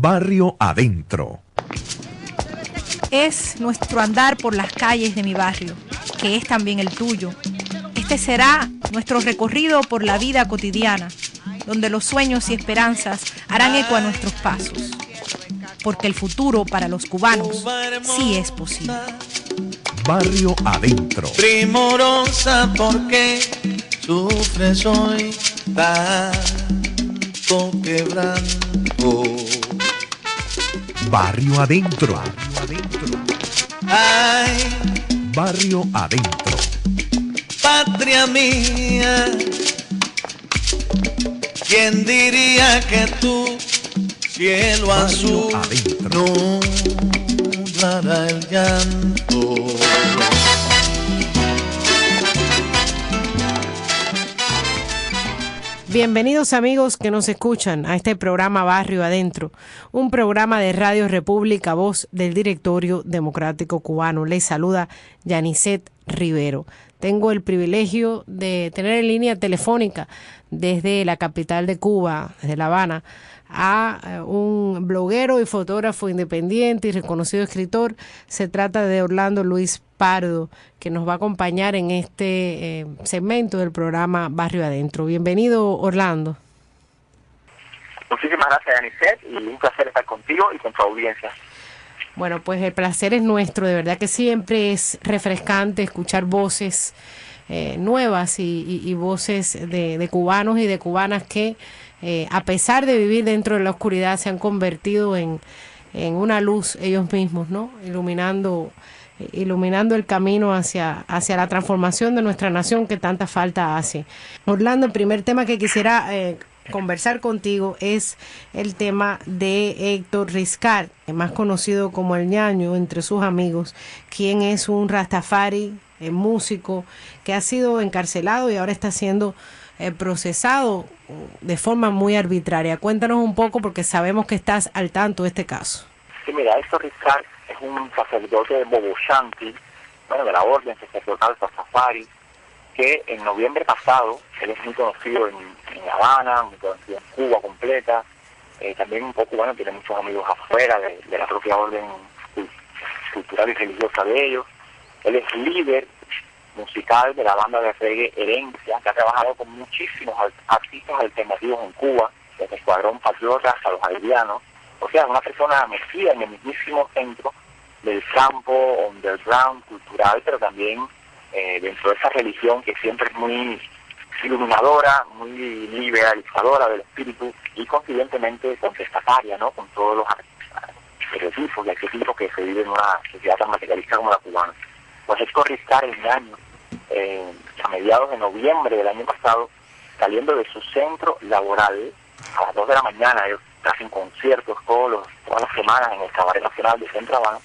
Barrio Adentro. Es nuestro andar por las calles de mi barrio, que es también el tuyo. Este será nuestro recorrido por la vida cotidiana, donde los sueños y esperanzas harán eco a nuestros pasos. Porque el futuro para los cubanos sí es posible. Barrio Adentro. Primorosa, porque sufres hoy tanto quebranto. Barrio Adentro. Ay, Barrio Adentro. patria mía, ¿quién diría que tu cielo Barrio azul Adentro. nublará el llanto? Bienvenidos amigos que nos escuchan a este programa Barrio Adentro, un programa de Radio República, voz del Directorio Democrático Cubano. Les saluda Yanicet Rivero. Tengo el privilegio de tener en línea telefónica desde la capital de Cuba, desde La Habana, a un bloguero y fotógrafo independiente y reconocido escritor. Se trata de Orlando Luis Pardo, que nos va a acompañar en este segmento del programa Barrio Adentro. Bienvenido, Orlando. Muchísimas gracias, Anicet, y un placer estar contigo y con tu audiencia. Bueno, pues el placer es nuestro, de verdad que siempre es refrescante escuchar voces nuevas y voces de cubanos y de cubanas que a pesar de vivir dentro de la oscuridad se han convertido en una luz ellos mismos, ¿no? Iluminando el camino hacia la transformación de nuestra nación que tanta falta hace. Orlando, el primer tema que quisiera conversar contigo es el tema de Héctor Riscar, más conocido como el Ñaño entre sus amigos, quien es un rastafari, músico, que ha sido encarcelado y ahora está siendo procesado de forma muy arbitraria. Cuéntanos un poco porque sabemos que estás al tanto de este caso. Sí, mira, Héctor Riscar es un sacerdote de Boboshanti, de la orden sacerdotal Rastafari, que en noviembre pasado, él es muy conocido en La Habana, muy conocido en Cuba completa, también un poco, tiene muchos amigos afuera de la propia orden cultural y religiosa de ellos. Él es líder musical de la banda de reggae Herencia, que ha trabajado con muchísimos artistas alternativos en Cuba, desde Escuadrón Patriota hasta los Haitianos. O sea, una persona metida en el mismísimo centro del campo underground cultural, pero también dentro de esa religión que siempre es muy iluminadora, muy liberalizadora del espíritu y coincidentemente contestataria, ¿no? Con todos los estereotipos y arquetipos que se vive en una sociedad tan materialista como la cubana. Pues Héctor Riscar, el año, a mediados de noviembre del año pasado, saliendo de su centro laboral a las 2 de la mañana, ellos hacen conciertos todas las semanas en el Cabaret Nacional de Centro Habana.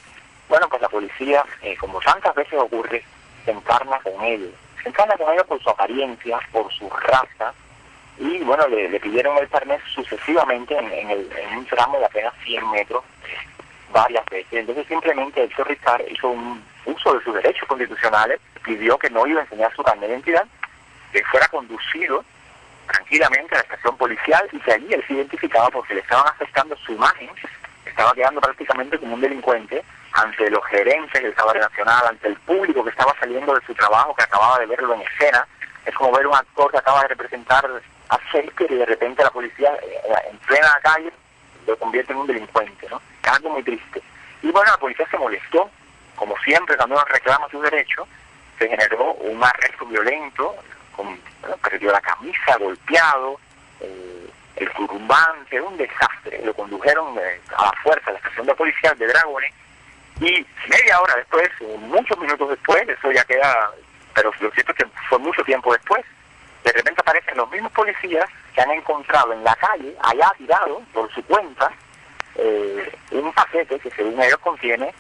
Bueno, pues la policía, como tantas veces ocurre, se encarna con ellos. Se encarna con ellos por su apariencia, por su raza, y bueno, le pidieron el carnet sucesivamente en un tramo de apenas 100 metros, varias veces. Entonces simplemente Héctor Riscar hizo un uso de sus derechos constitucionales, pidió que no iba a enseñar su carnet de identidad, que fuera conducido tranquilamente a la estación policial y que allí él se identificaba porque le estaban afectando su imagen, estaba quedando prácticamente como un delincuente ante los gerentes del Cabaret Nacional, ante el público que estaba saliendo de su trabajo, que acababa de verlo en escena. Es como ver un actor que acaba de representar a Shakespeare y de repente la policía en plena calle lo convierte en un delincuente, ¿no? Es algo muy triste. Y bueno, la policía se molestó, como siempre cuando uno reclama sus derechos, se generó un arresto violento, perdió la camisa, golpeado, el turbante, un desastre. Lo condujeron a la fuerza a la estación de policía de Dragones y media hora después, muchos minutos después, eso ya queda, pero lo cierto es que fue mucho tiempo después, de repente aparecen los mismos policías que han encontrado en la calle, allá tirado, por su cuenta, un paquete que según ellos contiene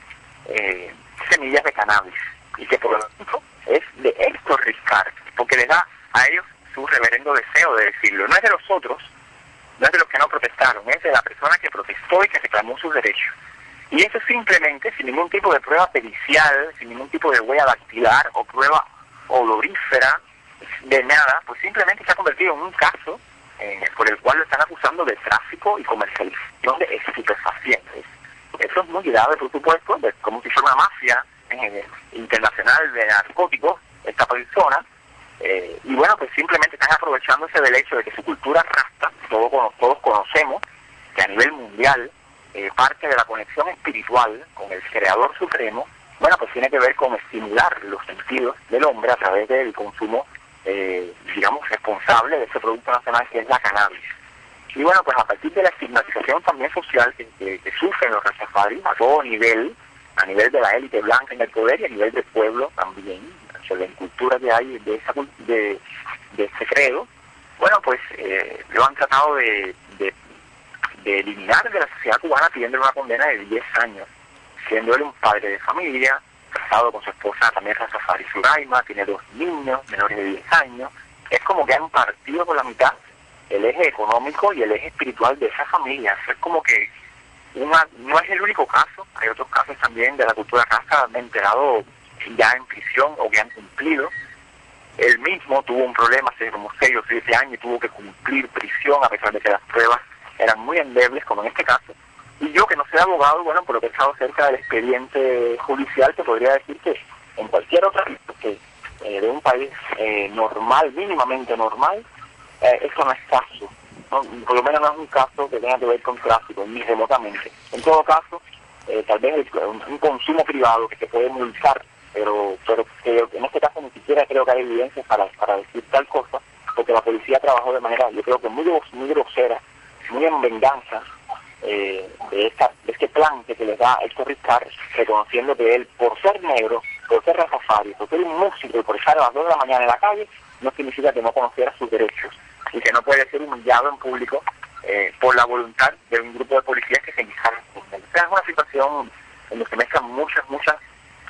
semillas de cannabis y que por lo tanto es de Héctor Riscar, porque les da a ellos su reverendo deseo de decirlo. No es de los otros, no es de los que no protestaron, es de la persona que protestó y que reclamó sus derechos. Y eso simplemente, sin ningún tipo de prueba pericial, sin ningún tipo de huella dactilar o prueba olorífera, de nada, pues simplemente se ha convertido en un caso por el cual lo están acusando de tráfico y comercialización de estupefacientes. grave, por supuesto, de como si fuera una mafia internacional de narcóticos, esta persona. Y bueno, pues simplemente están aprovechándose del hecho de que su cultura rasta, todos conocemos que a nivel mundial parte de la conexión espiritual con el Creador Supremo, bueno, pues tiene que ver con estimular los sentidos del hombre a través del consumo, digamos, responsable de ese producto nacional que es la cannabis. Y bueno, pues a partir de la estigmatización también social que sufren los rastafaris a todo nivel, a nivel de la élite blanca en el poder y a nivel del pueblo también, o la cultura que hay de ese credo, bueno, pues lo han tratado de eliminar de la sociedad cubana pidiéndole una condena de 10 años, siendo él un padre de familia, casado con su esposa también Rastafari Suraima, tiene 2 niños menores de 10 años. Es como que han partido por la mitad el eje económico y el eje espiritual de esa familia. Es como que no es el único caso, hay otros casos también de la cultura rasta, me he enterado ya en prisión o que han cumplido. Él mismo tuvo un problema hace como 6 o 7 años y tuvo que cumplir prisión a pesar de que las pruebas eran muy endebles, como en este caso. Y yo, que no soy abogado, bueno, por lo que he estado cerca del expediente judicial, te podría decir que en cualquier otra de un país normal, mínimamente normal, eso no es caso. ¿No? Por lo menos no es un caso que tenga que ver con tráfico, ni remotamente. En todo caso, tal vez un consumo privado que se puede multar, pero que en este caso ni siquiera creo que hay evidencias para decir tal cosa, porque la policía trabajó de manera, yo creo que muy grosera, muy en venganza de este plan que se les da a Héctor Riscar, reconociendo que él, por ser negro, por ser rastafari, por ser un músico y por estar a las 2 de la mañana en la calle, no significa que no conociera sus derechos y que no puede ser humillado en público por la voluntad de un grupo de policías que se encajan. Esta es una situación en la que mezclan muchas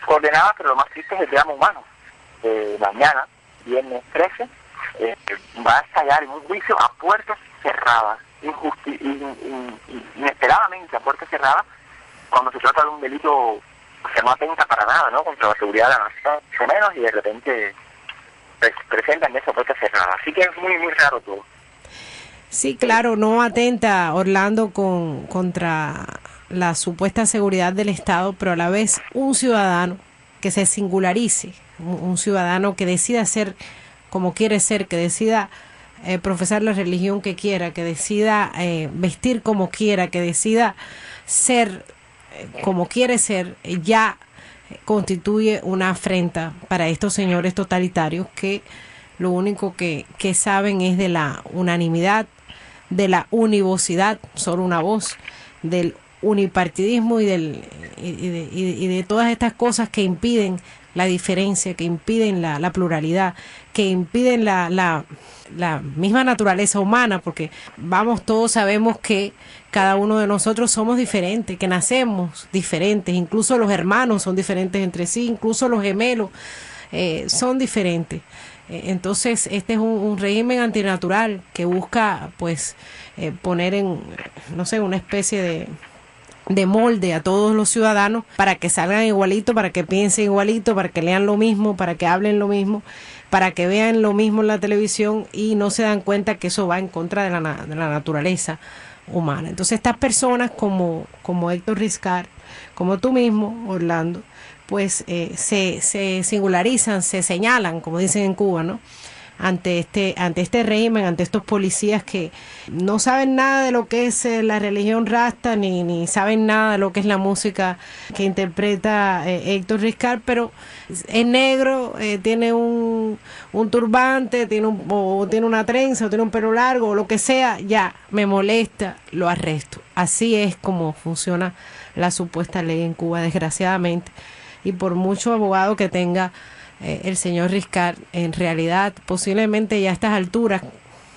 coordenadas, pero lo más triste es el drama humano. Mañana, viernes 13, va a estallar en un juicio a puertas cerradas, inesperadamente a puertas cerradas, cuando se trata de un delito que no atenta para nada, ¿no?, contra la seguridad de la nación, mucho menos, y de repente presentan esa puerta cerrada. Así que es muy raro todo. Sí, claro, no atenta, Orlando, contra la supuesta seguridad del Estado, pero a la vez un ciudadano que se singularice, un ciudadano que decida ser como quiere ser, que decida profesar la religión que quiera, que decida vestir como quiera, que decida ser como quiere ser, ya constituye una afrenta para estos señores totalitarios que lo único que saben es de la unanimidad, de la univocidad, solo una voz, del unipartidismo y de todas estas cosas que impiden la diferencia, que impiden la pluralidad, que impiden la misma naturaleza humana, porque todos sabemos que cada uno de nosotros somos diferentes, que nacemos diferentes, incluso los hermanos son diferentes entre sí, incluso los gemelos son diferentes. Entonces este es un régimen antinatural que busca pues poner en, no sé, una especie de molde a todos los ciudadanos para que salgan igualito, para que piensen igualito, para que lean lo mismo, para que hablen lo mismo, para que vean lo mismo en la televisión, y no se dan cuenta que eso va en contra de la naturaleza humana. Entonces estas personas como Héctor Riscar, como tú mismo, Orlando, pues se singularizan, se señalan, como dicen en Cuba, ¿no?, ante este régimen, ante estos policías que no saben nada de lo que es la religión rasta, ni saben nada de lo que es la música que interpreta Héctor Riscar, pero es negro, tiene un turbante, tiene una trenza, o tiene un pelo largo, o lo que sea, ya me molesta, lo arresto. Así es como funciona la supuesta ley en Cuba, desgraciadamente, y por mucho abogado que tenga el señor Riscar, en realidad posiblemente ya a estas alturas,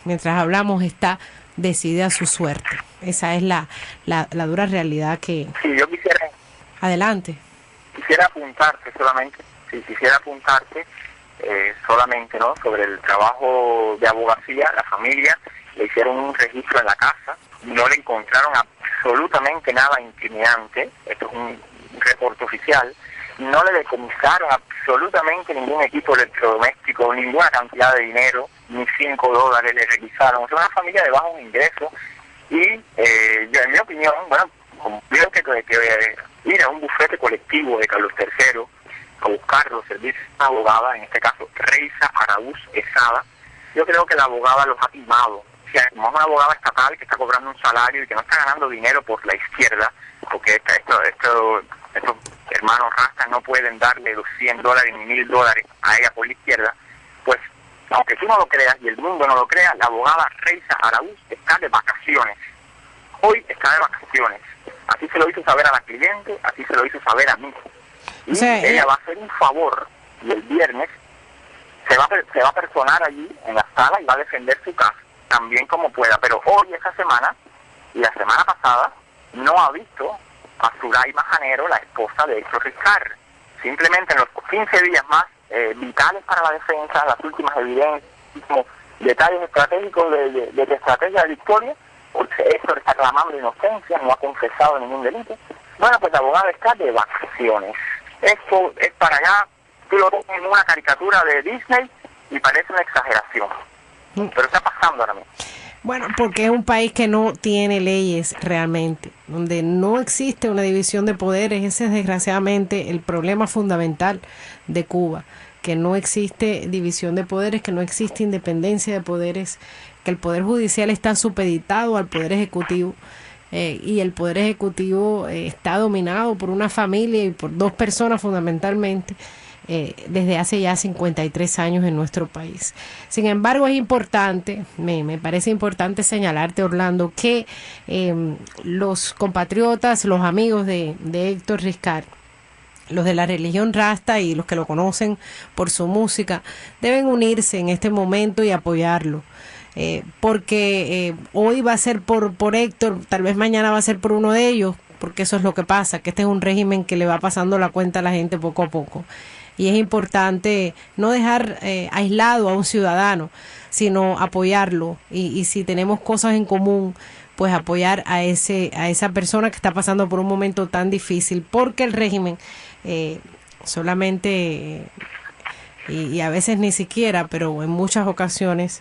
mientras hablamos, está decidida su suerte. Esa es la dura realidad que... Sí, yo quisiera... Adelante. Quisiera apuntarte solamente, ¿no?, sobre el trabajo de abogacía. La familia le hicieron un registro en la casa, no le encontraron absolutamente nada incriminante, esto es un reporte oficial. No le decomisaron absolutamente ningún equipo electrodoméstico, ninguna cantidad de dinero, ni $5 le requisaron. Es una familia de bajos ingresos y yo, en mi opinión, bueno, como veo que ir a un bufete colectivo de Carlos III a buscar los servicios de una abogada, en este caso Reisa Araúz Esada. Yo creo que la abogada los ha timado. O sea, como es una abogada estatal que está cobrando un salario y que no está ganando dinero por la izquierda, porque estos hermanos rastas no pueden darle los $100 ni $1,000 a ella por la izquierda, pues aunque tú no lo creas y el mundo no lo crea, la abogada Reisa Araúz está de vacaciones. Hoy está de vacaciones. Así se lo hizo saber a la cliente, así se lo hizo saber a mí. Y ella va a hacer un favor y el viernes se va a personar allí en la sala y va a defender su caso también como pueda. Pero hoy, esta semana y la semana pasada, no ha visto a Suraima Janero, la esposa de Héctor Riscar. Simplemente en los 15 días más vitales para la defensa, las últimas evidencias, como detalles estratégicos de la estrategia de Victoria, porque Héctor está clamando inocencia, no ha confesado ningún delito. Bueno, pues la abogada está de vacaciones. Esto es para allá, tú lo ves en una caricatura de Disney y parece una exageración. Pero está pasando ahora mismo. Bueno, porque es un país que no tiene leyes realmente, donde no existe una división de poderes. Ese es desgraciadamente el problema fundamental de Cuba, que no existe división de poderes, que no existe independencia de poderes, que el Poder Judicial está supeditado al Poder Ejecutivo, y el Poder Ejecutivo está dominado por una familia y por dos personas fundamentalmente, desde hace ya 53 años en nuestro país. Sin embargo, es importante, me parece importante señalarte, Orlando, que los compatriotas, los amigos de Héctor Riscar, los de la religión rasta y los que lo conocen por su música, deben unirse en este momento y apoyarlo. Porque hoy va a ser por Héctor, tal vez mañana va a ser por uno de ellos, porque eso es lo que pasa, que este es un régimen que le va pasando la cuenta a la gente poco a poco. Y es importante no dejar aislado a un ciudadano, sino apoyarlo. Y si tenemos cosas en común, pues apoyar a esa persona que está pasando por un momento tan difícil, porque el régimen solamente, y a veces ni siquiera, pero en muchas ocasiones,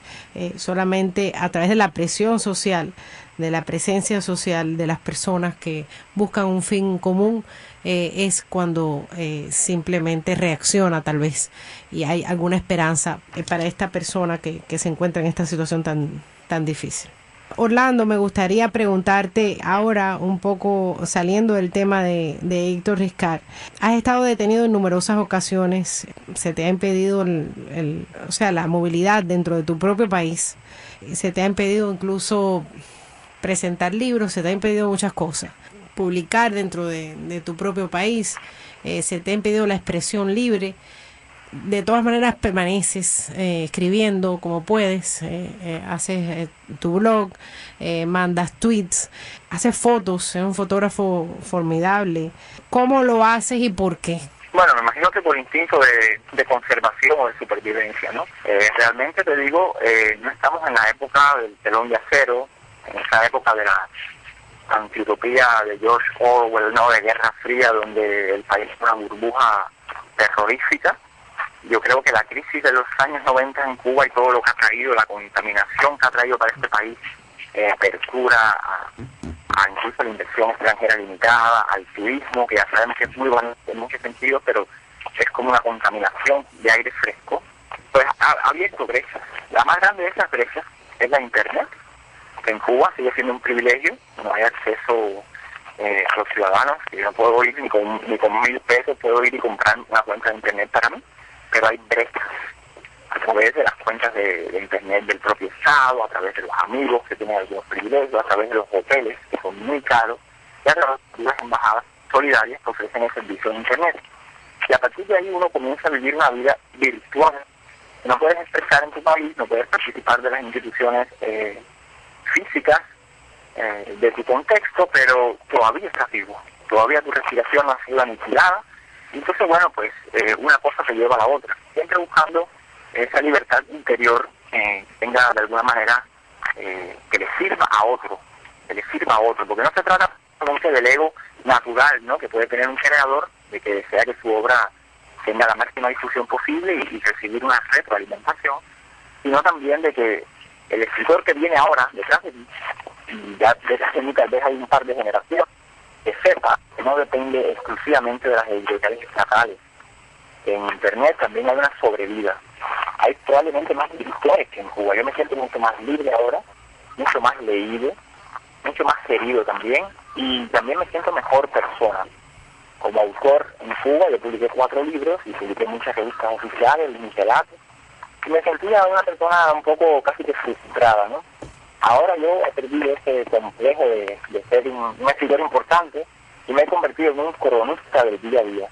solamente a través de la presión social, de la presencia social de las personas que buscan un fin común, es cuando simplemente reacciona tal vez y hay alguna esperanza para esta persona que se encuentra en esta situación tan difícil. Orlando, me gustaría preguntarte ahora, un poco saliendo del tema de Héctor Riscar. Has estado detenido en numerosas ocasiones, se te ha impedido la movilidad dentro de tu propio país, se te ha impedido incluso presentar libros, se te ha impedido muchas cosas, publicar dentro de tu propio país, se te ha impedido la expresión libre. De todas maneras permaneces escribiendo como puedes, haces tu blog, mandas tweets, haces fotos, eres un fotógrafo formidable. ¿Cómo lo haces y por qué? Bueno, me imagino que por instinto de conservación o de supervivencia, ¿no? Realmente te digo, no estamos en la época del telón de acero, en esa época de la antiutopía de George Orwell, ¿no? De Guerra Fría, donde el país es una burbuja terrorífica. Yo creo que la crisis de los años 90 en Cuba y todo lo que ha traído, la contaminación que ha traído para este país, apertura a incluso la inversión extranjera limitada, al turismo, que ya sabemos que es muy bueno en muchos sentidos, pero es como una contaminación de aire fresco, pues ha abierto brechas. La más grande de esas brechas es la Internet, que en Cuba sigue siendo un privilegio, no hay acceso a los ciudadanos, que yo no puedo ir ni con 1,000 pesos, puedo ir y comprar una cuenta de Internet para mí. Pero hay brechas a través de las cuentas de Internet del propio Estado, a través de los amigos que tienen algunos privilegios, a través de los hoteles que son muy caros, y a través de las embajadas solidarias que ofrecen el servicio de Internet. Y a partir de ahí uno comienza a vivir una vida virtual. No puedes expresar en tu país, no puedes participar de las instituciones físicas de tu contexto, pero todavía estás vivo, todavía tu respiración no ha sido aniquilada. Entonces, bueno, pues una cosa se lleva a la otra, siempre buscando esa libertad interior tenga de alguna manera que le sirva a otro, porque no se trata solamente del ego natural, ¿no?, que puede tener un creador, de que desea que su obra tenga la máxima difusión posible y recibir una retroalimentación, sino también de que el escritor que viene ahora detrás de mí, y ya detrás de mí tal vez hay un par de generaciones, que sepa que no depende exclusivamente de las editoriales estatales. En Internet también hay una sobrevida. Hay probablemente más escritores que en Cuba. Yo me siento mucho más libre ahora, mucho más leído, mucho más querido también, y también me siento mejor persona. Como autor en Cuba yo publiqué 4 libros y publiqué muchas revistas oficiales, literatos, y me sentía una persona un poco casi que frustrada, ¿no? Ahora yo he perdido ese complejo de ser un escritor importante y me he convertido en un cronista del día a día.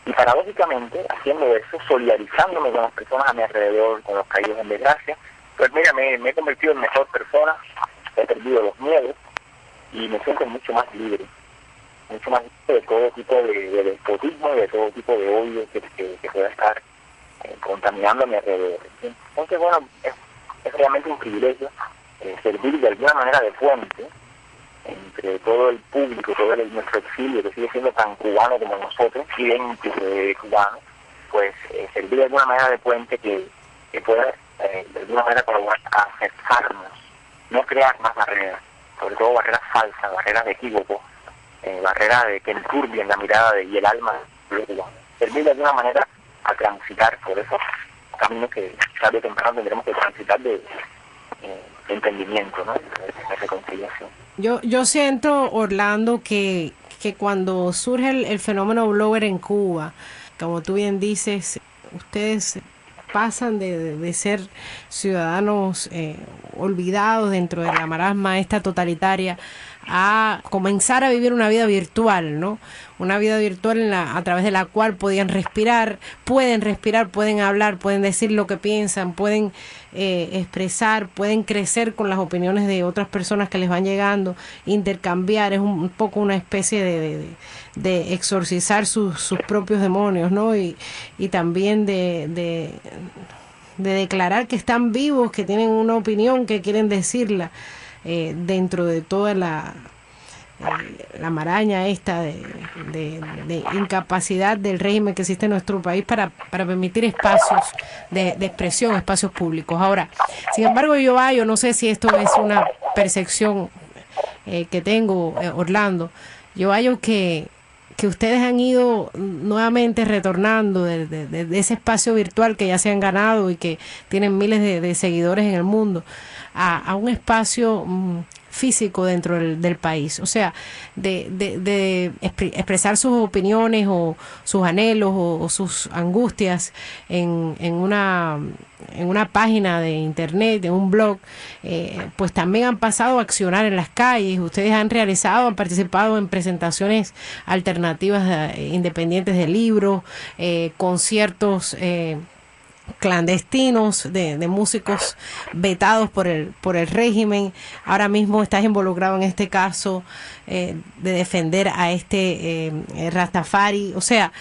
Y paradójicamente, haciendo eso, solidarizándome con las personas a mi alrededor, con los caídos en desgracia, pues mira, me he convertido en mejor persona, he perdido los miedos y me siento mucho más libre de todo tipo de despotismo y de todo tipo de odio que pueda estar contaminando a mi alrededor. Entonces, bueno, es realmente un privilegio servir de alguna manera de puente entre todo el público, todo nuestro exilio, que sigue siendo tan cubano como nosotros, idéntico de cubano, pues servir de alguna manera de puente que pueda de alguna manera colaborar a acercarnos, no crear más barreras, sobre todo barreras falsas, barreras de equívoco, barreras que enturbien la mirada y el alma del cubano. Servir de alguna manera a transitar por esos caminos que tarde o temprano tendremos que transitar de entendimiento, ¿no? De reconciliación. Yo siento, Orlando, que cuando surge el fenómeno blower en Cuba, como tú bien dices, ustedes pasan de ser ciudadanos olvidados dentro de la marasma esta totalitaria a comenzar a vivir una vida virtual, ¿no? Una vida virtual a través de la cual pueden respirar, pueden hablar, pueden decir lo que piensan, pueden expresar, pueden crecer con las opiniones de otras personas que les van llegando, intercambiar. Es un poco una especie de exorcizar sus propios demonios, ¿no? Y también de declarar que están vivos, que tienen una opinión, que quieren decirla. Dentro de toda la maraña esta de incapacidad del régimen que existe en nuestro país para permitir espacios de expresión, espacios públicos. Ahora, sin embargo, yo no sé si esto es una percepción que tengo, Orlando. Yo hallo que ustedes han ido nuevamente retornando de ese espacio virtual que ya se han ganado y que tienen miles de seguidores en el mundo a un espacio físico dentro del país, o sea, de expresar sus opiniones o sus anhelos o sus angustias en una página de internet, en un blog, pues también han pasado a accionar en las calles. Ustedes han participado en presentaciones alternativas independientes de libros, conciertos clandestinos de músicos vetados por el régimen. Ahora mismo estás involucrado en este caso de defender a Rastafari. O sea,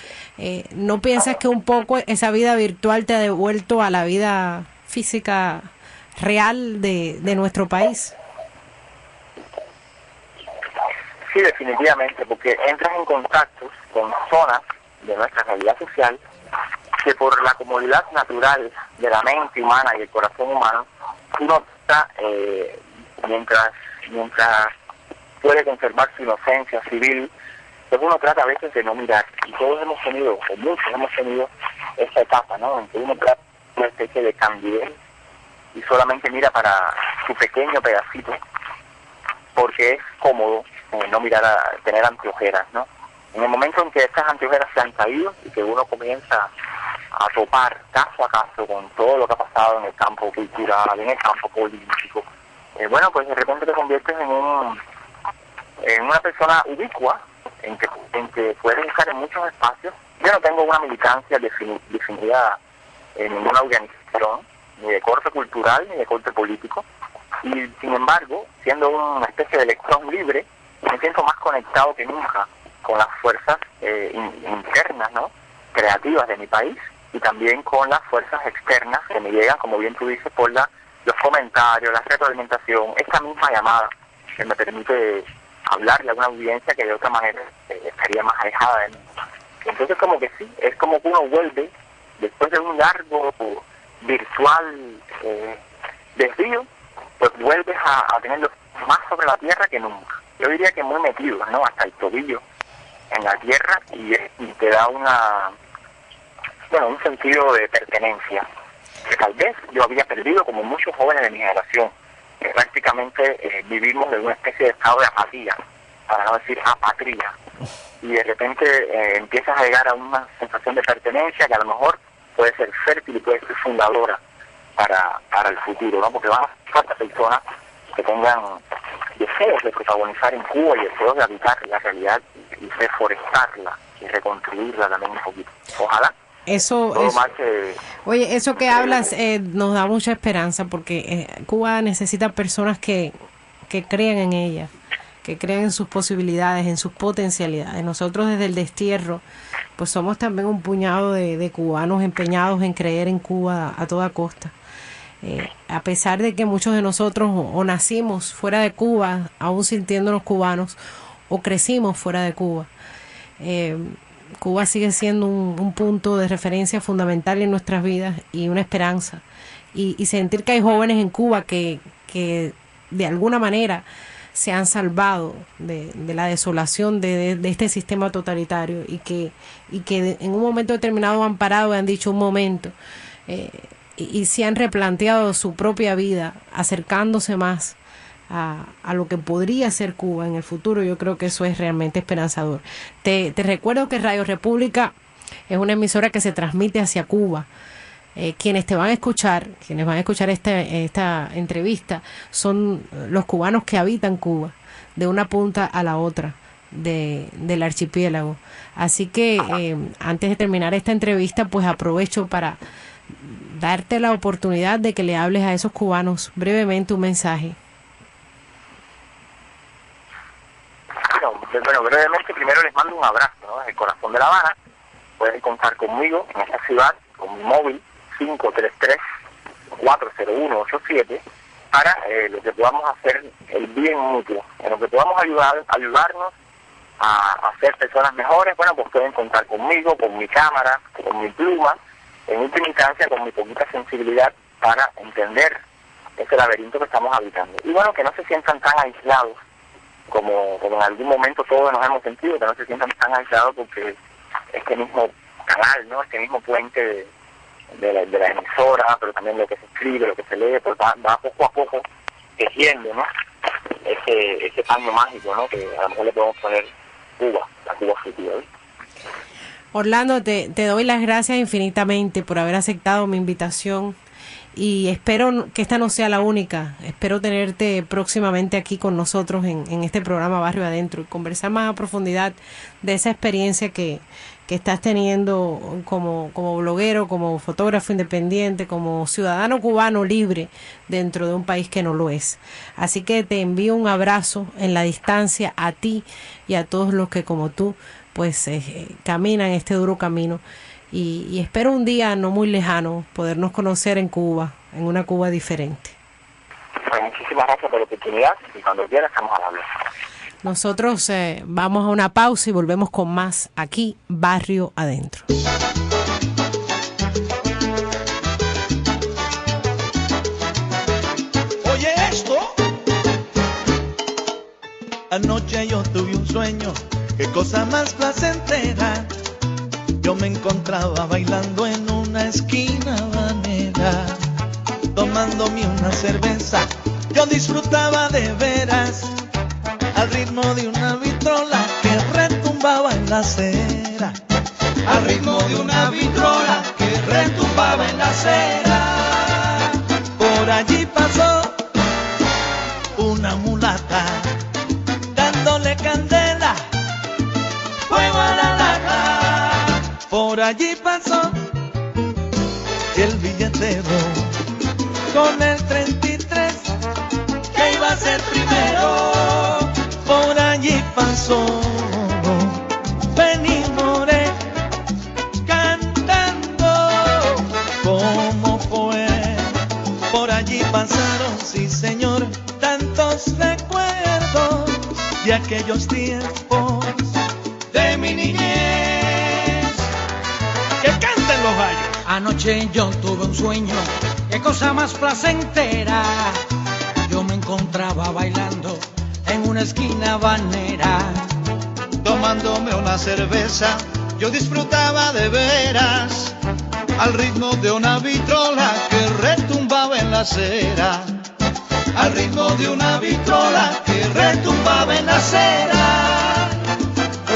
¿no piensas que un poco esa vida virtual te ha devuelto a la vida física real de nuestro país? Sí, definitivamente, porque entras en contactos con zonas de nuestra realidad social que por la comodidad natural de la mente humana y el corazón humano, uno está, mientras puede conservar su inocencia civil, pues uno trata a veces de no mirar. Y todos hemos tenido, o muchos hemos tenido, esa etapa, ¿no? En que uno trata una especie de candidez y solamente mira para su pequeño pedacito, porque es cómodo no mirar tener anteojeras, ¿no? En el momento en que estas anteojeras se han caído y que uno comienza a topar caso a caso con todo lo que ha pasado en el campo cultural, en el campo político, bueno, pues de repente te conviertes en una persona ubicua, en que puedes estar en muchos espacios. Yo no tengo una militancia definida en ninguna organización, ni de corte cultural, ni de corte político, y sin embargo, siendo una especie de electrón libre, me siento más conectado que nunca con las fuerzas internas, ¿no?, creativas de mi país, y también con las fuerzas externas que me llegan, como bien tú dices, por los comentarios, la retroalimentación, esta misma llamada que me permite hablarle a una audiencia que de otra manera estaría más alejada de mí. Entonces, como que sí, es como que uno vuelve, después de un largo virtual desvío, pues vuelves a tenerlo más sobre la tierra que nunca. Yo diría que muy metido, ¿no?, hasta el tobillo en la tierra y te da un sentido de pertenencia que tal vez yo había perdido, como muchos jóvenes de mi generación. Prácticamente vivimos en una especie de estado de apatía, para no decir apatría, y de repente empiezas a llegar a una sensación de pertenencia que a lo mejor puede ser fértil y puede ser fundadora para el futuro, ¿no? Porque van a falta personas que tengan deseos de protagonizar en Cuba y deseos de habitar la realidad y reforestarla y reconstruirla también un poquito. Ojalá. Eso oye, eso que hablas nos da mucha esperanza, porque Cuba necesita personas que crean en ella, que crean en sus posibilidades, en sus potencialidades. Nosotros desde el destierro pues somos también un puñado de cubanos empeñados en creer en Cuba a toda costa. A pesar de que muchos de nosotros o nacimos fuera de Cuba, aún sintiéndonos cubanos, o crecimos fuera de Cuba, Cuba sigue siendo un punto de referencia fundamental en nuestras vidas y una esperanza. Y sentir que hay jóvenes en Cuba que de alguna manera se han salvado de la desolación de este sistema totalitario y que en un momento determinado han parado y han dicho un momento, y se han replanteado su propia vida, acercándose más a lo que podría ser Cuba en el futuro. Yo creo que eso es realmente esperanzador. Te recuerdo que Radio República es una emisora que se transmite hacia Cuba. Quienes van a escuchar esta entrevista son los cubanos que habitan Cuba, de una punta a la otra del archipiélago. Así que antes de terminar esta entrevista, pues aprovecho para darte la oportunidad de que le hables a esos cubanos brevemente un mensaje. Bueno, brevemente primero les mando un abrazo, ¿no? Desde el corazón de La Habana. Pueden contar conmigo en esta ciudad con mi móvil 533-40187 para lo que podamos hacer el bien mutuo, en lo que podamos ayudarnos a ser personas mejores. Bueno, pues pueden contar conmigo, con mi cámara, con mi pluma, en última instancia con mi poquita sensibilidad para entender ese laberinto que estamos habitando. Y bueno, que no se sientan tan aislados como en algún momento todos nos hemos sentido, que no se sientan tan aislados, porque este mismo canal, ¿no? Este mismo puente de la emisora, pero también lo que se escribe, lo que se lee, pues va poco a poco tejiendo, ¿no? Ese paño mágico, ¿no? Que a lo mejor le podemos poner Cuba, la Cuba futura, ¿eh? Orlando, te doy las gracias infinitamente por haber aceptado mi invitación y espero que esta no sea la única. Espero tenerte próximamente aquí con nosotros en este programa Barrio Adentro y conversar más a profundidad de esa experiencia que estás teniendo como bloguero, como fotógrafo independiente, como ciudadano cubano libre dentro de un país que no lo es. Así que te envío un abrazo en la distancia a ti y a todos los que como tú pues caminan este duro camino y espero un día no muy lejano podernos conocer en Cuba, en una Cuba diferente. Bueno, muchísimas gracias por la oportunidad y cuando quieras estamos a hablar. Nosotros vamos a una pausa y volvemos con más aquí, Barrio Adentro. Oye esto. Anoche yo tuve un sueño, qué cosa más placentera. Yo me encontraba bailando en una esquina habanera, tomándome una cerveza. Yo disfrutaba de veras al ritmo de una vitrola que retumbaba en la acera. Al ritmo de una vitrola que retumbaba en la acera. Por allí pasó una mulata dándole candela, fuego a la lata. Por allí pasó el billetero con el 33 que iba a ser primero. Por allí pasó Benny Moré cantando. ¿Cómo fue? Por allí pasaron, sí señor, tantos recuerdos de aquellos tiempos de mi niñez. ¡Que canten los gallos! Anoche yo tuve un sueño, qué cosa más placentera. Yo me encontraba bailando en una esquina habanera, tomándome una cerveza, yo disfrutaba de veras, al ritmo de una vitrola que retumbaba en la acera, al ritmo de una vitrola que retumbaba en la acera.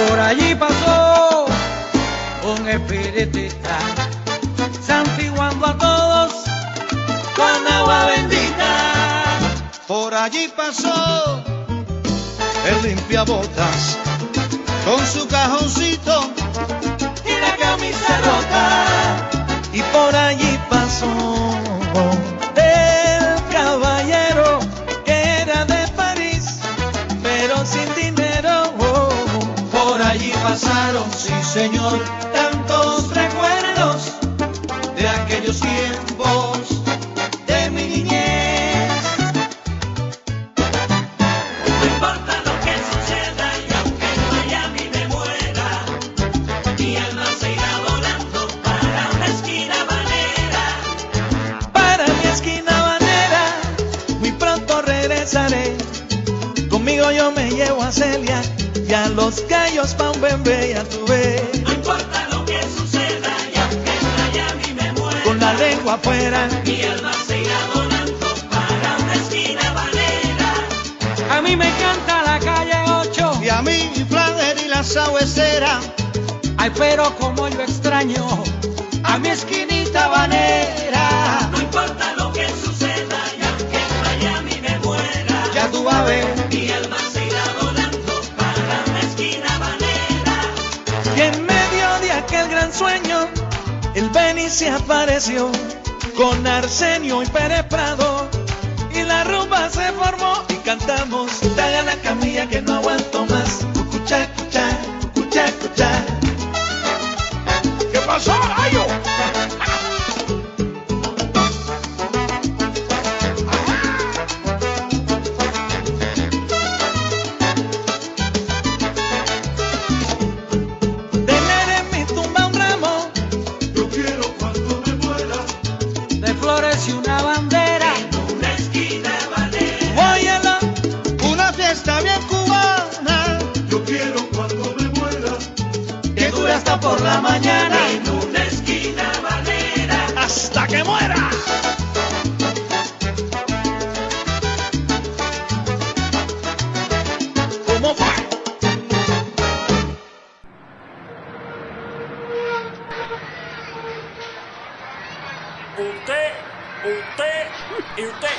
Por allí pasó un espiritista, santiguando a todos con agua bendita. Por allí pasó el limpiabotas con su cajoncito Y la camisa rota. y por allí pasó el caballero que era de París pero sin dinero. Por allí pasaron, sí señor, tantos recuerdos De aquellos tiempos de mi niñez. No importa lo que suceda y aunque en Miami me muera, mi alma se irá volando para una esquina habanera. Para mi esquina habanera, muy pronto regresaré. Conmigo yo me llevo a Celia y a los gallos pa' un bebé, ya tú ves. No importa lo que suceda y aunque en Miami me muera, Con la lengua afuera, mi alma se irá volando para una esquina habanera. A mí me encanta la calle 8, y a mí Flander y la sabuesera. ay pero como yo extraño A mi esquinita habanera, No importa lo que suceda y aunque en Miami me muera, ya tú vas a ver. mi alma se irá volando para una esquina habanera. Y en medio de aquel gran sueño, el Beni se apareció con Arsenio y Pérez Prado. Y la rumba se formó y cantamos Dale a la camilla que no aguanto más. Cucucha, cucha, cucucha, cucha. ¿Qué pasó, gallo? Tener en mi tumba un ramo, yo quiero cuando me muera. De flores y una bandera, Una esquina habanera. Óyelo, una fiesta bien cubana. Yo quiero cuando me muera. Que dure hasta por la mañana. en una esquina habanera. Hasta que muera. ¿Cómo fue? Usted y usted.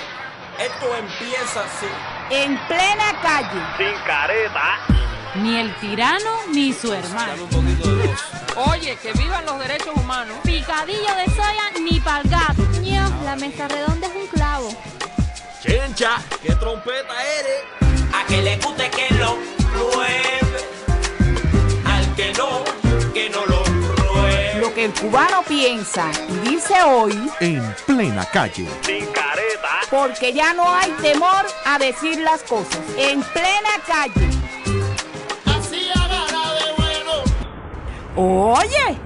Esto empieza así. En plena calle, Sin careta. ni el tirano ni su hermano. Oye, que vivan los derechos humanos. Picadillo de soya ni pa'l gato. Ño, la mesa redonda es un clavo. Chencha, qué trompeta eres. A que le guste que lo pruebe, al que no lo pruebe. Lo que el cubano piensa y dice hoy, En plena calle. Sin careta. porque ya no hay temor a decir las cosas. En plena calle. Oye,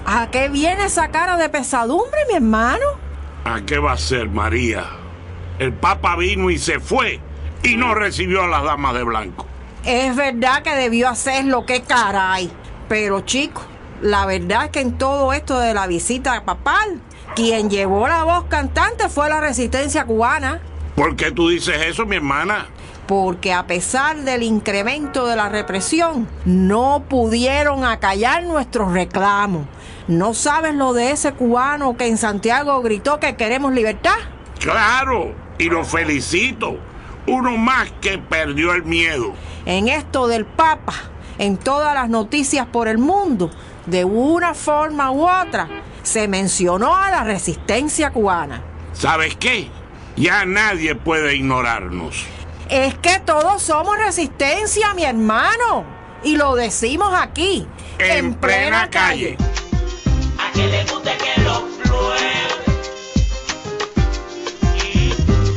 ¿a qué viene esa cara de pesadumbre, mi hermano? ¿A qué va a ser, María? El Papa vino y se fue y no recibió a las damas de blanco. Es verdad que debió hacerlo, qué caray. Pero chico, la verdad es que en todo esto de la visita papal, quien llevó la voz cantante fue la resistencia cubana. ¿Por qué tú dices eso, mi hermana? Porque a pesar del incremento de la represión, no pudieron acallar nuestros reclamos. ¿No sabes lo de ese cubano que en Santiago gritó que queremos libertad? Claro, y lo felicito. Uno más que perdió el miedo. En esto del Papa, en todas las noticias por el mundo, de una forma u otra, se mencionó a la resistencia cubana. ¿Sabes qué? Ya nadie puede ignorarnos. Es que todos somos resistencia, mi hermano. Y lo decimos aquí, En plena calle. A que le guste que lo pruebe,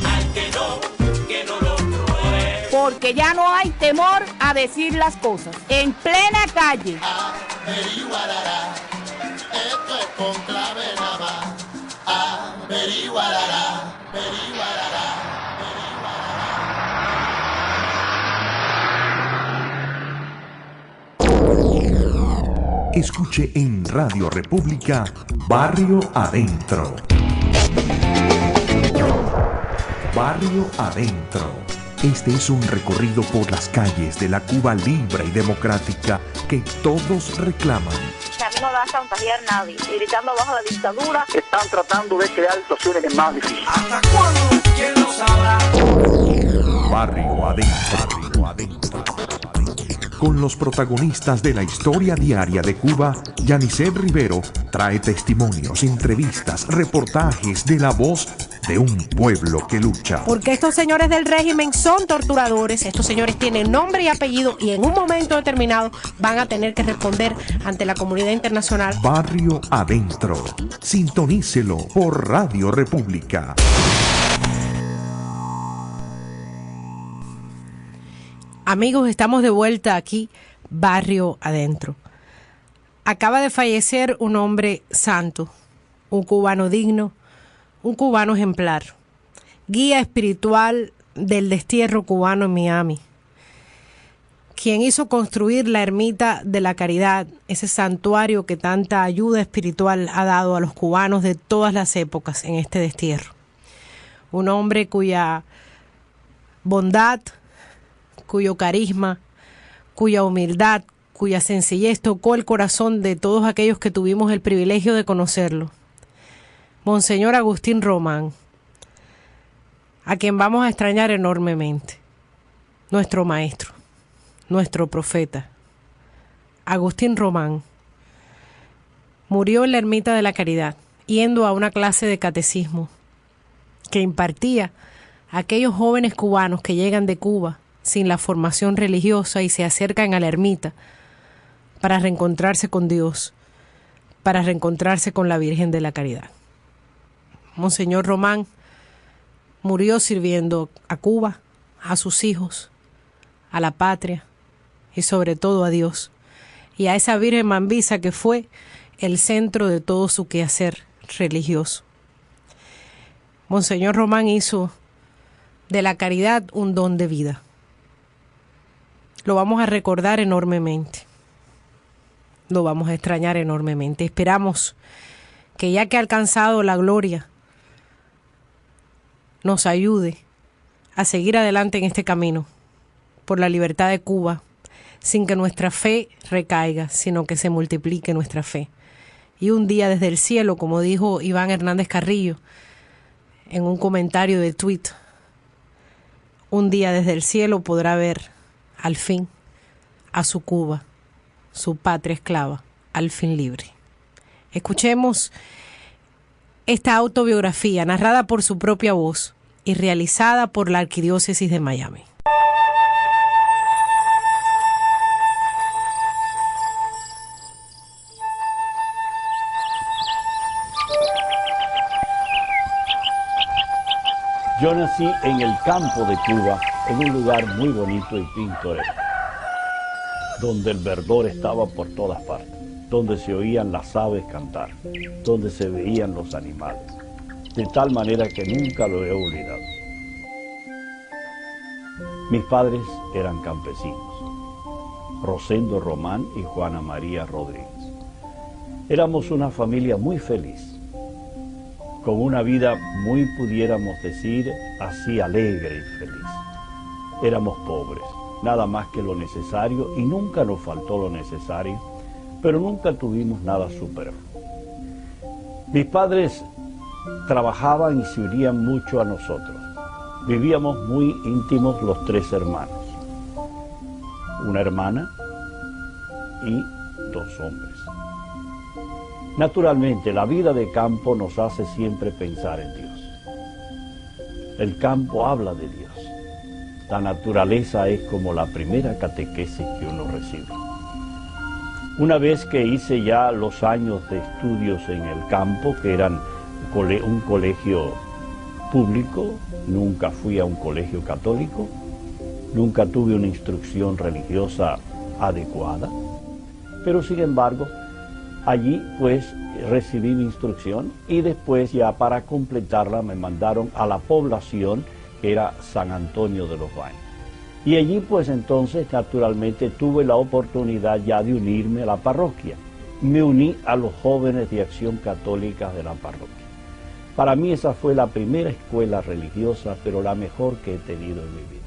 al que no lo pruebe. Porque ya no hay temor a decir las cosas. En plena calle. Esto es con clave nada más. Averiguará, averiguará. Escuche en Radio República Barrio Adentro. Barrio Adentro. Este es un recorrido por las calles de la Cuba libre y democrática que todos reclaman. Que a mí no me va a chantajear nadie, y gritando abajo la dictadura. Están tratando de crear situaciones más difíciles. ¿Hasta cuándo? ¿Quién lo sabrá? Barrio Adentro. Barrio Adentro. Con los protagonistas de la historia diaria de Cuba, Yanisset Rivero trae testimonios, entrevistas, reportajes de la voz de un pueblo que lucha. Porque estos señores del régimen son torturadores, estos señores tienen nombre y apellido y en un momento determinado van a tener que responder ante la comunidad internacional. Barrio Adentro. Sintonícelo por Radio República. Amigos, estamos de vuelta aquí, Barrio Adentro. Acaba de fallecer un hombre santo, un cubano digno, un cubano ejemplar, guía espiritual del destierro cubano en Miami, quien hizo construir la Ermita de la Caridad, ese santuario que tanta ayuda espiritual ha dado a los cubanos de todas las épocas en este destierro. Un hombre cuya bondad, cuyo carisma, cuya humildad, cuya sencillez tocó el corazón de todos aquellos que tuvimos el privilegio de conocerlo. Monseñor Agustín Román, a quien vamos a extrañar enormemente, nuestro maestro, nuestro profeta. Agustín Román murió en la Ermita de la Caridad, yendo a una clase de catecismo que impartía a aquellos jóvenes cubanos que llegan de Cuba sin la formación religiosa y se acercan a la ermita para reencontrarse con Dios, para reencontrarse con la Virgen de la Caridad. Monseñor Román murió sirviendo a Cuba, a sus hijos, a la patria y sobre todo a Dios y a esa Virgen Mambisa que fue el centro de todo su quehacer religioso. Monseñor Román hizo de la caridad un don de vida. Lo vamos a recordar enormemente. Lo vamos a extrañar enormemente. Esperamos que ya que ha alcanzado la gloria, nos ayude a seguir adelante en este camino por la libertad de Cuba, sin que nuestra fe recaiga, sino que se multiplique nuestra fe. Y un día desde el cielo, como dijo Iván Hernández Carrillo en un comentario de tweet, un día desde el cielo podrá ver al fin a su Cuba, su patria esclava, al fin libre. Escuchemos esta autobiografía narrada por su propia voz y realizada por la Arquidiócesis de Miami. Yo nací en el campo de Cuba, en un lugar muy bonito y pintoresco, donde el verdor estaba por todas partes, donde se oían las aves cantar, donde se veían los animales, de tal manera que nunca lo he olvidado. Mis padres eran campesinos, Rosendo Román y Juana María Rodríguez. Éramos una familia muy feliz, con una vida muy, pudiéramos decir, así alegre y feliz. Éramos pobres, nada más que lo necesario, y nunca nos faltó lo necesario, pero nunca tuvimos nada superfluo. Mis padres trabajaban y se unían mucho a nosotros. Vivíamos muy íntimos los tres hermanos, una hermana y dos hombres. Naturalmente, la vida de campo nos hace siempre pensar en Dios. El campo habla de Dios. La naturaleza es como la primera catequesis que uno recibe. Una vez que hice ya los años de estudios en el campo, que eran un colegio público, nunca fui a un colegio católico, nunca tuve una instrucción religiosa adecuada, pero sin embargo, allí pues recibí mi instrucción y después ya para completarla me mandaron a la población que era San Antonio de los Baños. Y allí pues entonces naturalmente tuve la oportunidad ya de unirme a la parroquia. Me uní a los jóvenes de Acción Católica de la parroquia. Para mí esa fue la primera escuela religiosa, pero la mejor que he tenido en mi vida.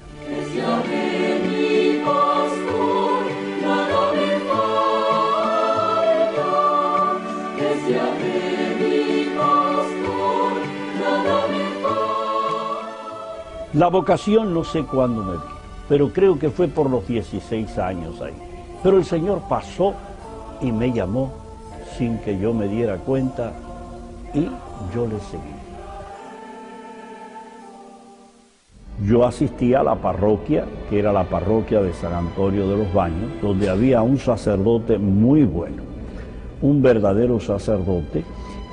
La vocación no sé cuándo me vi, pero creo que fue por los 16 años ahí. Pero el Señor pasó y me llamó sin que yo me diera cuenta y yo le seguí. Yo asistía a la parroquia, que era la parroquia de San Antonio de los Baños, donde había un sacerdote muy bueno, un verdadero sacerdote,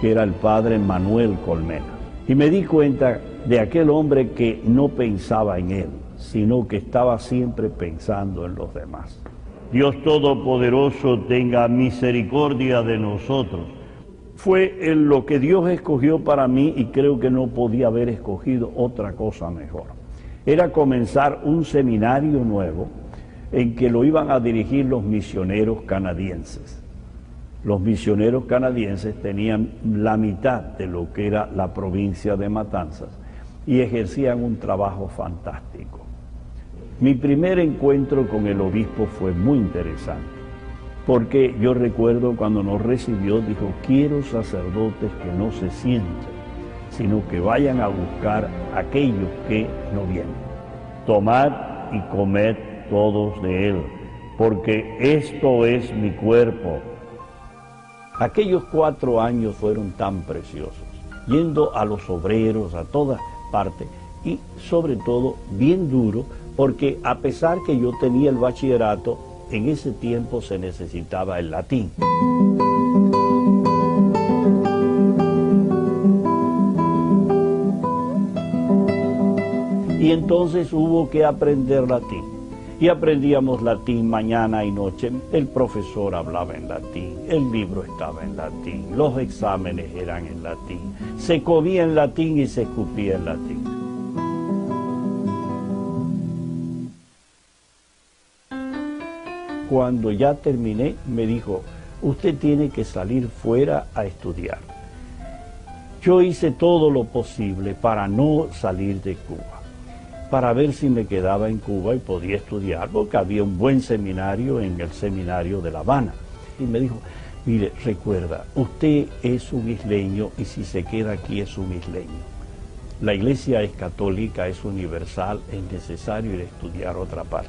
que era el padre Manuel Colmena. Y me di cuenta de aquel hombre que no pensaba en él, sino que estaba siempre pensando en los demás. Dios Todopoderoso tenga misericordia de nosotros. Fue en lo que Dios escogió para mí y creo que no podía haber escogido otra cosa mejor. Era comenzar un seminario nuevo en que lo iban a dirigir los misioneros canadienses. Los misioneros canadienses tenían la mitad de lo que era la provincia de Matanzas y ejercían un trabajo fantástico. Mi primer encuentro con el obispo fue muy interesante, porque yo recuerdo cuando nos recibió, dijo, quiero sacerdotes que no se sienten, sino que vayan a buscar a aquellos que no vienen. Tomad y comed todos de él, porque esto es mi cuerpo. Aquellos 4 años fueron tan preciosos, yendo a los obreros, a todas partes, y sobre todo bien duro, porque a pesar que yo tenía el bachillerato, en ese tiempo se necesitaba el latín. Y entonces hubo que aprender latín. Y aprendíamos latín mañana y noche. El profesor hablaba en latín, el libro estaba en latín, los exámenes eran en latín. Se comía en latín y se escupía en latín. Cuando ya terminé, me dijo, usted tiene que salir fuera a estudiar. Yo hice todo lo posible para no salir de Cuba, para ver si me quedaba en Cuba y podía estudiar, porque había un buen seminario en el seminario de La Habana. Y me dijo, mire, recuerda, usted es un isleño y si se queda aquí es un isleño. La iglesia es católica, es universal, es necesario ir a estudiar a otra parte.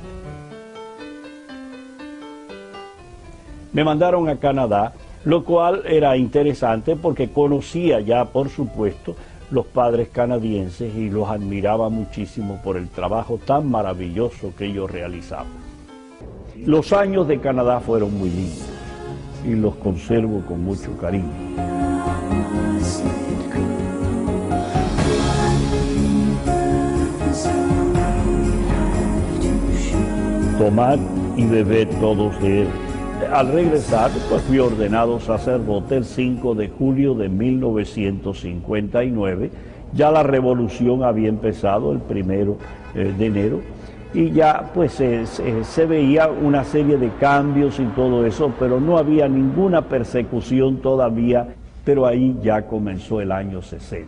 Me mandaron a Canadá, lo cual era interesante porque conocía ya, por supuesto, los padres canadienses y los admiraba muchísimo por el trabajo tan maravilloso que ellos realizaban. Los años de Canadá fueron muy lindos y los conservo con mucho cariño. Tomad y bebed todos de él. Al regresar, pues fui ordenado sacerdote el 5 de julio de 1959. Ya la revolución había empezado el 1 de enero y ya pues se veía una serie de cambios y todo eso, pero no había ninguna persecución todavía, pero ahí ya comenzó el año 60.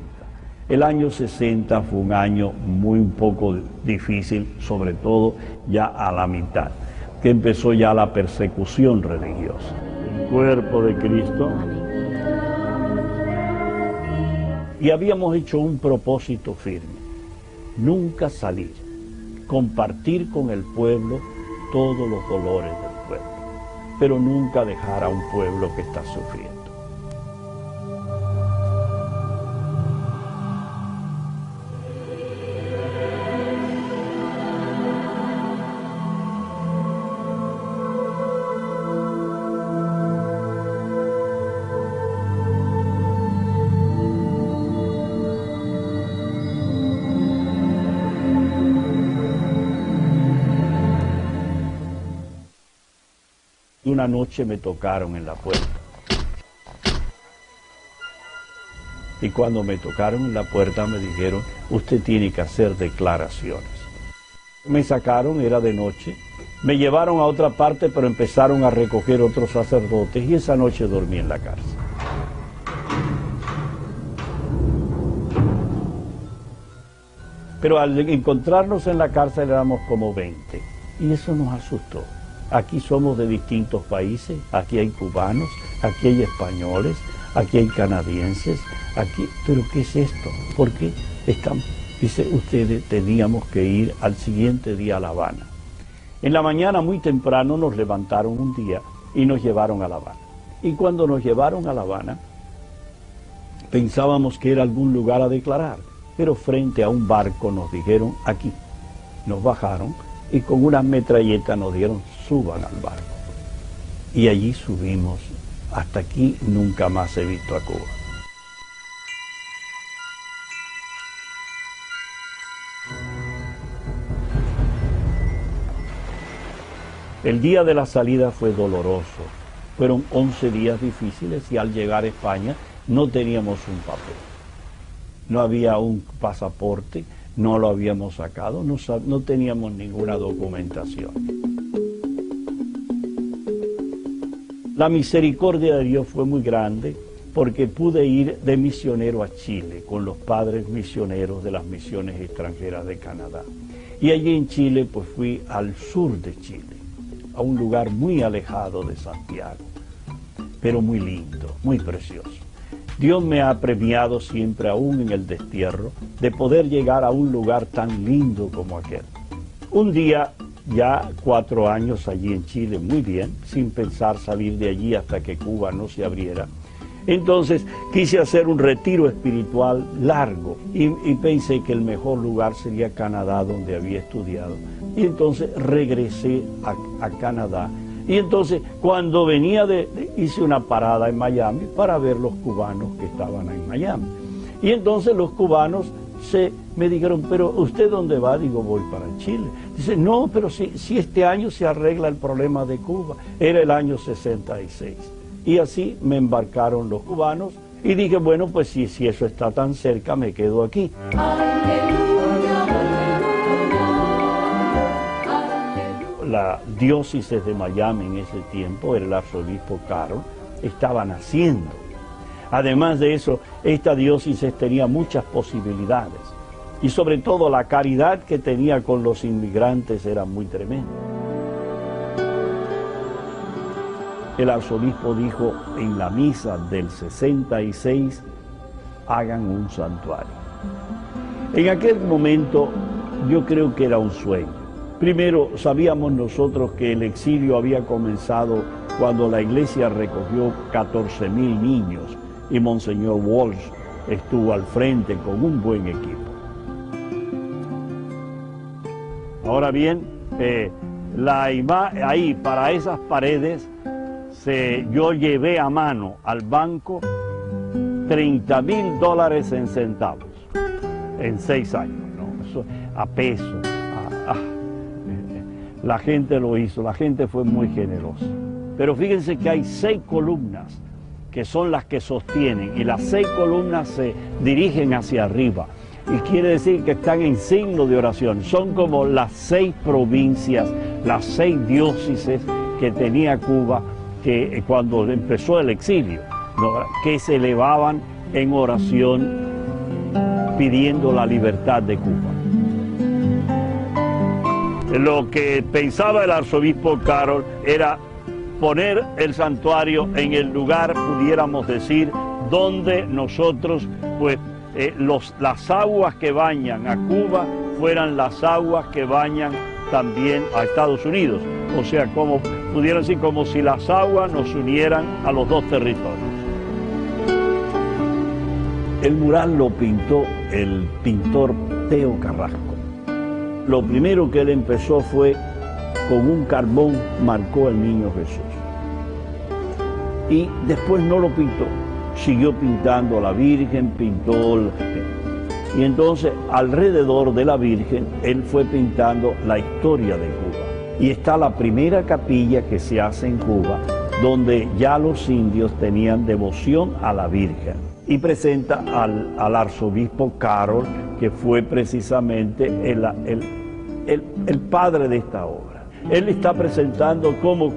El año 60 fue un año un poco difícil, sobre todo ya a la mitad, que empezó ya la persecución religiosa. El cuerpo de Cristo. Y habíamos hecho un propósito firme, nunca salir, compartir con el pueblo todos los dolores del pueblo, pero nunca dejar a un pueblo que está sufriendo. Una noche me tocaron en la puerta. Y cuando me tocaron en la puerta me dijeron, usted tiene que hacer declaraciones. Me sacaron, era de noche, me llevaron a otra parte, pero empezaron a recoger otros sacerdotes y esa noche dormí en la cárcel. Pero al encontrarnos en la cárcel éramos como 20 y eso nos asustó. Aquí somos de distintos países, aquí hay cubanos, aquí hay españoles, aquí hay canadienses, aquí, pero ¿qué es esto? ¿Por qué están? Dice, ustedes teníamos que ir al siguiente día a La Habana. En la mañana muy temprano nos levantaron un día y nos llevaron a La Habana. Y cuando nos llevaron a La Habana, pensábamos que era algún lugar a declarar, pero frente a un barco nos dijeron, aquí. Nos bajaron y con unas metralletas nos dieron, suban al barco. Y allí subimos. Hasta aquí nunca más he visto a Cuba. El día de la salida fue doloroso. Fueron 11 días difíciles y al llegar a España no teníamos un papel. No había un pasaporte, no lo habíamos sacado, no teníamos ninguna documentación. La misericordia de Dios fue muy grande porque pude ir de misionero a Chile con los padres misioneros de las misiones extranjeras de Canadá. Y allí en Chile pues fui al sur de Chile, a un lugar muy alejado de Santiago, pero muy lindo, muy precioso. Dios me ha premiado siempre, aún en el destierro, de poder llegar a un lugar tan lindo como aquel. Un día, ya 4 años allí en Chile, muy bien, sin pensar salir de allí hasta que Cuba no se abriera. Entonces quise hacer un retiro espiritual largo y pensé que el mejor lugar sería Canadá, donde había estudiado. Y entonces regresé a Canadá. Y entonces cuando venía hice una parada en Miami para ver los cubanos que estaban en Miami. Y entonces los cubanos me dijeron, pero ¿usted dónde va? Digo, voy para Chile. Dice, no, pero si este año se arregla el problema de Cuba. Era el año 66. Y así me embarcaron los cubanos y dije, bueno, pues si eso está tan cerca, me quedo aquí. La diócesis de Miami en ese tiempo, era el arzobispo Carroll, estaba naciendo. Además de eso, esta diócesis tenía muchas posibilidades y sobre todo la caridad que tenía con los inmigrantes era muy tremenda. El arzobispo dijo en la misa del 66, hagan un santuario. En aquel momento yo creo que era un sueño. Primero, sabíamos nosotros que el exilio había comenzado cuando la iglesia recogió 14.000 niños y Monseñor Walsh estuvo al frente con un buen equipo. Ahora bien, ahí para esas paredes yo llevé a mano al banco $30.000 en centavos en 6 años, ¿no? Eso, a peso. La gente lo hizo, la gente fue muy generosa. Pero fíjense que hay 6 columnas que son las que sostienen y las 6 columnas se dirigen hacia arriba. Y quiere decir que están en signo de oración. Son como las 6 provincias, las 6 diócesis que tenía Cuba que cuando empezó el exilio, ¿no? Que se elevaban en oración pidiendo la libertad de Cuba. Lo que pensaba el arzobispo Carroll era poner el santuario en el lugar, pudiéramos decir, donde nosotros, pues, las aguas que bañan a Cuba fueran las aguas que bañan también a Estados Unidos. O sea, como pudiera decir, como si las aguas nos unieran a los 2 territorios. El mural lo pintó el pintor Teo Carrasco. Lo primero que él empezó fue, con un carbón, marcó al niño Jesús. Y después no lo pintó, siguió pintando a la Virgen, y entonces alrededor de la Virgen, él fue pintando la historia de Cuba. Y está la primera capilla que se hace en Cuba, donde ya los indios tenían devoción a la Virgen. Y presenta al arzobispo Carroll, que fue precisamente el padre de esta obra. Él está presentando cómo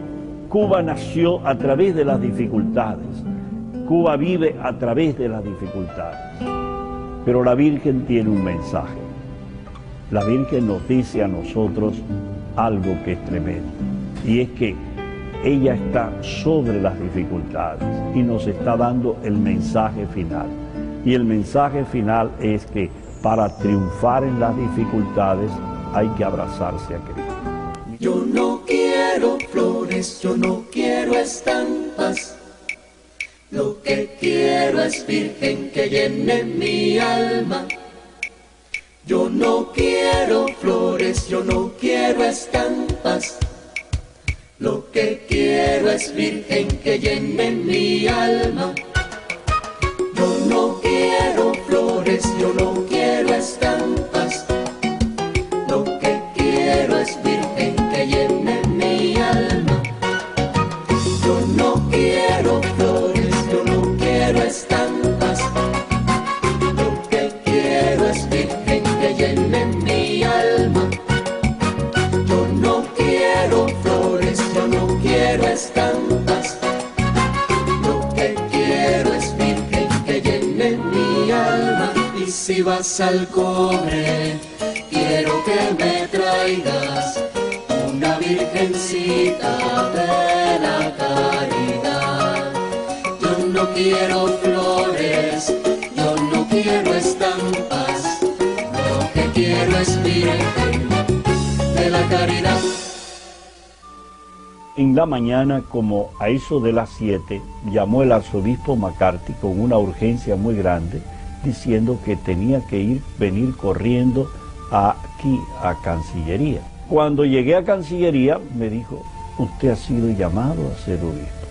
Cuba nació a través de las dificultades. Cuba vive a través de las dificultades. Pero la Virgen tiene un mensaje. La Virgen nos dice a nosotros algo que es tremendo. Y es que ella está sobre las dificultades y nos está dando el mensaje final. Y el mensaje final es que para triunfar en las dificultades hay que abrazarse a Cristo. Yo no quiero flores, yo no quiero estampas. Lo que quiero es Virgen que llene mi alma. Yo no quiero flores, yo no quiero estampas. Lo que quiero es Virgen que llene mi alma. Yo no quiero flores, yo no quiero estampas. Lo que quiero es Virgen que llene mi alma. Yo no quiero flores, yo no quiero estampas. Lo que quiero es Virgen que llene mi alma. Yo no quiero flores, yo no quiero estampas. Lo que quiero es Virgen que llene mi alma. Y si vas al cobre, quiero que me traigas una virgencita de la caridad. Yo no quiero flores, yo no quiero estampas. Lo que quiero es Virgen de la caridad. En la mañana, como a eso de las 7, llamó el arzobispo McCarthy con una urgencia muy grande, diciendo que tenía que venir corriendo aquí a Cancillería. Cuando llegué a Cancillería, me dijo, usted ha sido llamado a ser obispo.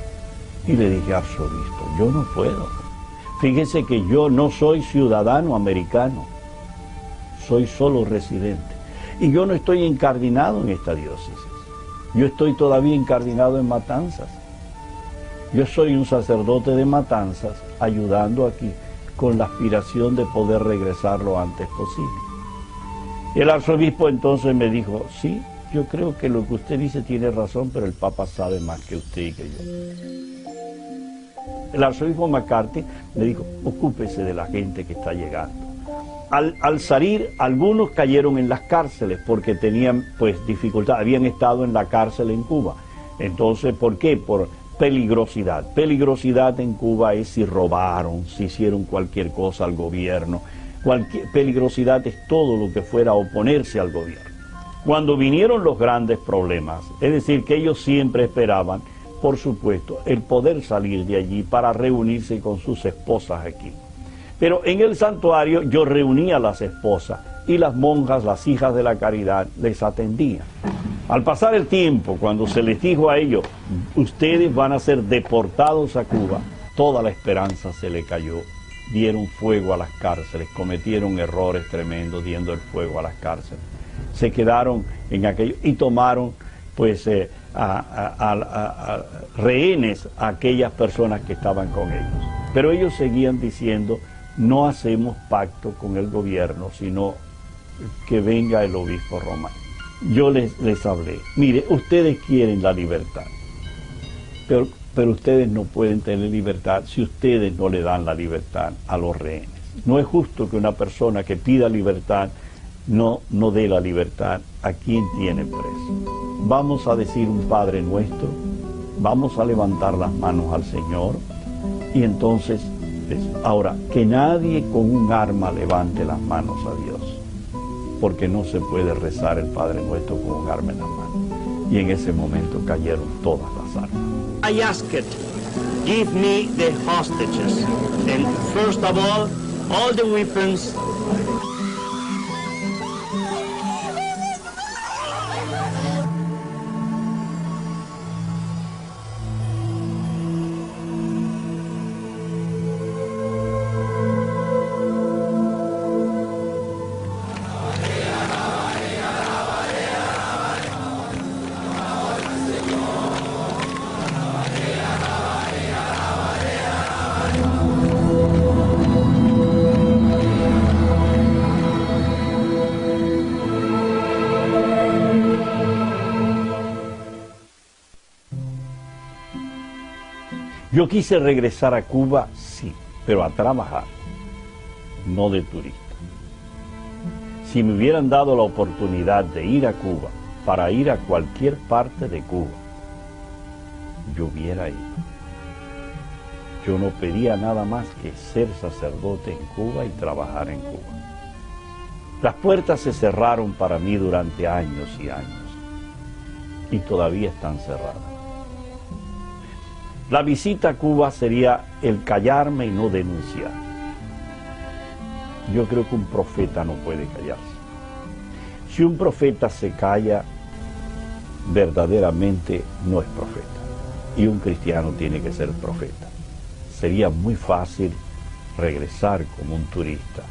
Y le dije, arzobispo, yo no puedo. Fíjese que yo no soy ciudadano americano, soy solo residente. Y yo no estoy encardinado en esta diócesis. Yo estoy todavía encardinado en Matanzas. Yo soy un sacerdote de Matanzas ayudando aquí con la aspiración de poder regresar lo antes posible. El arzobispo entonces me dijo, sí, yo creo que lo que usted dice tiene razón, pero el Papa sabe más que usted y que yo. El arzobispo McCarthy me dijo, ocúpese de la gente que está llegando. Al salir, algunos cayeron en las cárceles porque tenían pues dificultad, habían estado en la cárcel en Cuba. Entonces, ¿por qué? Por peligrosidad. Peligrosidad en Cuba es si robaron, si hicieron cualquier cosa al gobierno. Peligrosidad es todo lo que fuera a oponerse al gobierno. Cuando vinieron los grandes problemas, es decir, que ellos siempre esperaban, por supuesto, el poder salir de allí para reunirse con sus esposas aquí. Pero en el santuario yo reunía a las esposas y las monjas, las hijas de la caridad, les atendían. Al pasar el tiempo, cuando se les dijo a ellos, ustedes van a ser deportados a Cuba, toda la esperanza se le cayó. Dieron fuego a las cárceles, cometieron errores tremendos dando el fuego a las cárceles. Se quedaron en aquello y tomaron pues rehenes a aquellas personas que estaban con ellos. Pero ellos seguían diciendo, no hacemos pacto con el gobierno, sino que venga el obispo romano. Yo les hablé, mire, ustedes quieren la libertad, pero ustedes no pueden tener libertad si ustedes no le dan la libertad a los rehenes. No es justo que una persona que pida libertad no dé la libertad a quien tiene preso. Vamos a decir un Padre Nuestro, vamos a levantar las manos al Señor y entonces, ahora, que nadie con un arma levante las manos a Dios, porque no se puede rezar el Padre Nuestro con un arma en las manos. Y en ese momento cayeron todas las armas. I ask it, give me the hostages, and first of all the weapons. Yo quise regresar a Cuba, sí, pero a trabajar, no de turista. Si me hubieran dado la oportunidad de ir a Cuba, para ir a cualquier parte de Cuba, yo hubiera ido. Yo no pedía nada más que ser sacerdote en Cuba y trabajar en Cuba. Las puertas se cerraron para mí durante años y años, y todavía están cerradas. La visita a Cuba sería el callarme y no denunciar. Yo creo que un profeta no puede callarse. Si un profeta se calla, verdaderamente no es profeta. Y un cristiano tiene que ser profeta. Sería muy fácil regresar como un turista,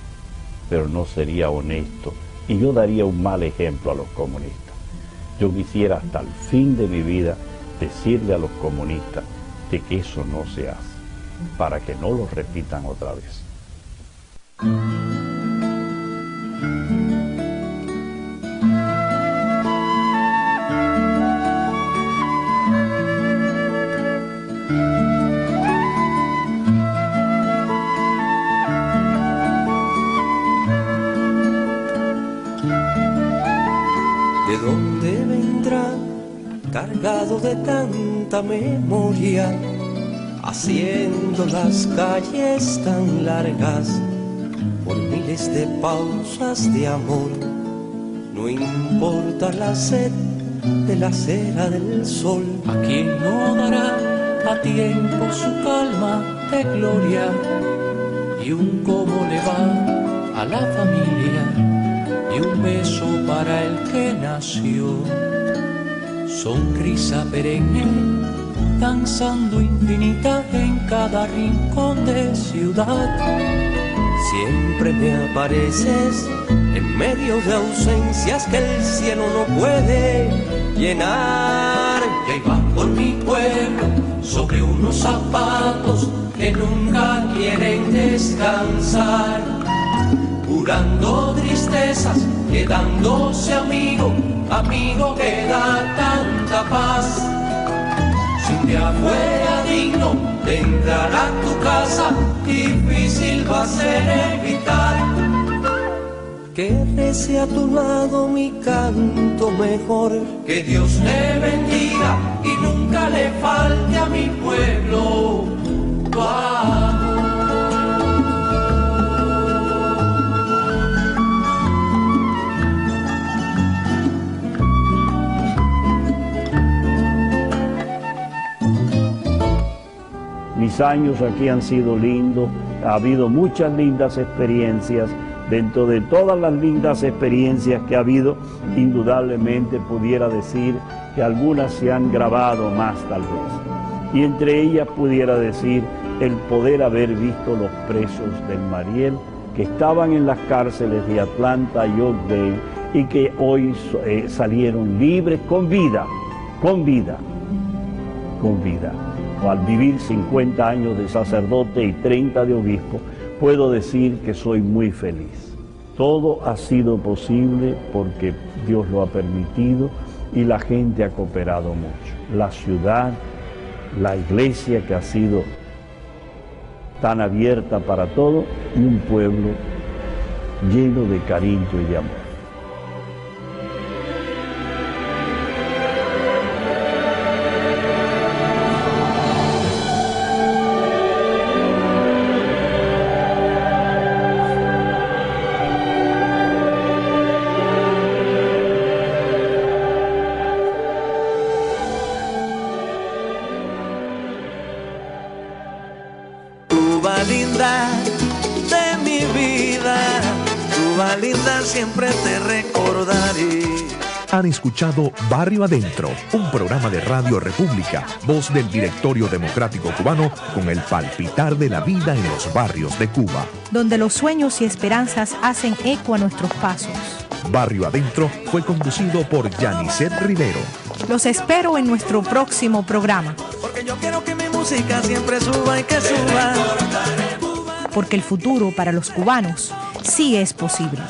pero no sería honesto. Y yo daría un mal ejemplo a los comunistas. Yo quisiera hasta el fin de mi vida decirle a los comunistas de que eso no se hace, para que no lo repitan otra vez. ¿De dónde vendrá, cargado de tanta memoria, haciendo las calles tan largas por miles de pausas de amor? No importa la sed de la cera del sol. ¿A quién no dará a tiempo su calma de gloria? Y un cómo le va a la familia, y un beso para el que nació. Sonrisa perenne, danzando infinita en cada rincón de ciudad. Siempre me apareces en medio de ausencias que el cielo no puede llenar. Y ahí va por mi pueblo, sobre unos zapatos que nunca quieren descansar, curando tristezas, quedándose amigo, amigo que da tanta paz. Si un día fuera digno de entrar a tu casa, difícil va a ser evitar que rece a tu lado mi canto mejor. Que Dios le bendiga y nunca le falte a mi pueblo tu amor. Mis años aquí han sido lindos, ha habido muchas lindas experiencias. Dentro de todas las lindas experiencias que ha habido, indudablemente pudiera decir que algunas se han grabado más tal vez. Y entre ellas pudiera decir el poder haber visto los presos del Mariel que estaban en las cárceles de Atlanta y Oakdale y que hoy salieron libres con vida, con vida, con vida. O al vivir 50 años de sacerdote y 30 de obispo, puedo decir que soy muy feliz. Todo ha sido posible porque Dios lo ha permitido y la gente ha cooperado mucho. La ciudad, la iglesia que ha sido tan abierta para todo y un pueblo lleno de cariño y de amor. Siempre te recordaré. Han escuchado Barrio Adentro, un programa de Radio República, voz del Directorio Democrático Cubano, con el palpitar de la vida en los barrios de Cuba. Donde los sueños y esperanzas hacen eco a nuestros pasos. Barrio Adentro fue conducido por Yanisset Rivero. Los espero en nuestro próximo programa. Porque yo quiero que mi música siempre suba y que suba. Porque el futuro para los cubanos sí es posible.